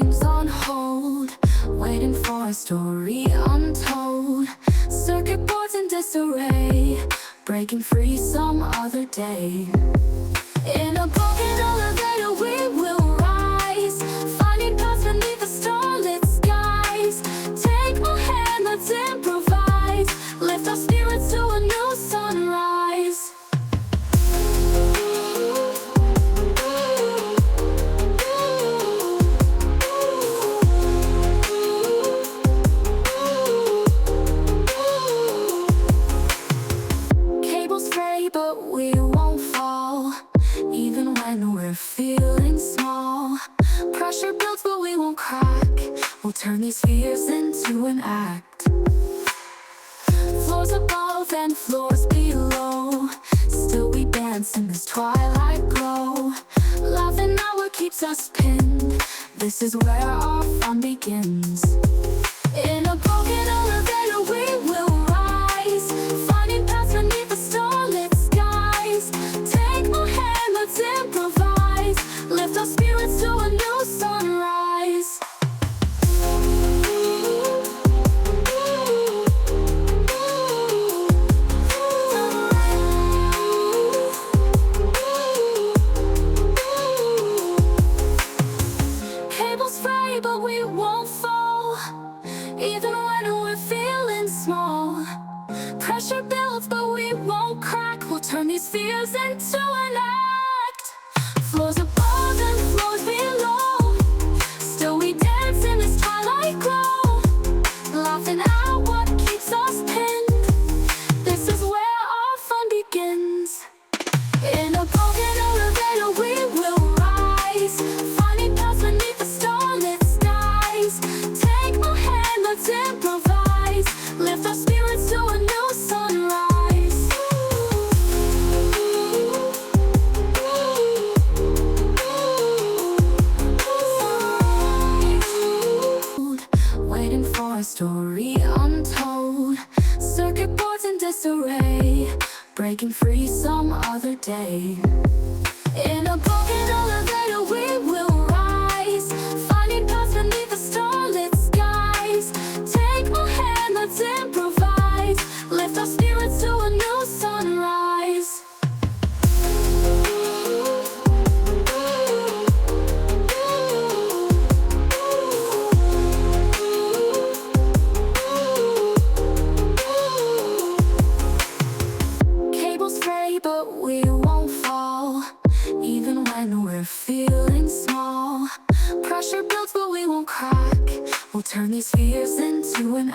dreams on hold, waiting for a story untold. Circuit boards in disarray, breaking free some other day. In a broken elevator we will rise, finding paths beneath the starlit skies. Take my hand, let's improvise, lift our spirits to a new sunrise. Cables fray, but we won't fall, even when we're feeling small. Pressure builds, but we won't crack. We'll turn these fears into an act. Floors above and floors below, still we dance in this twilight glow. Laughing at what keeps us pinned, this is where our fun begins. In a broken elevator we will rise, finding paths beneath the starlit skies. Take my hand, let's improvise, lift our spirits to a new sunrise. Cables fray, but we won't fall, even when we're feeling small. Pressure builds, but we won't crack. We'll turn these fears into an act. Floors above and floors below, still we dance in this twilight glow. Laughing at what keeps us pinned, this is where our fun begins. In a broken elevator we will rise, finding paths beneath the starlit skies. Take my hand, let's improvise, lift our spirits to a new sunrise. Waiting for a story untold, circuit boards in disarray, breaking free some other day. In a broken elevator we will rise, finding paths beneath the starlit skies. Take my hand, let's improvise, lift our spirits to a new sunrise. Cables fray, but we won't fall, even when we're feeling small. Pressure builds, but we won't crack. We'll turn these fears into an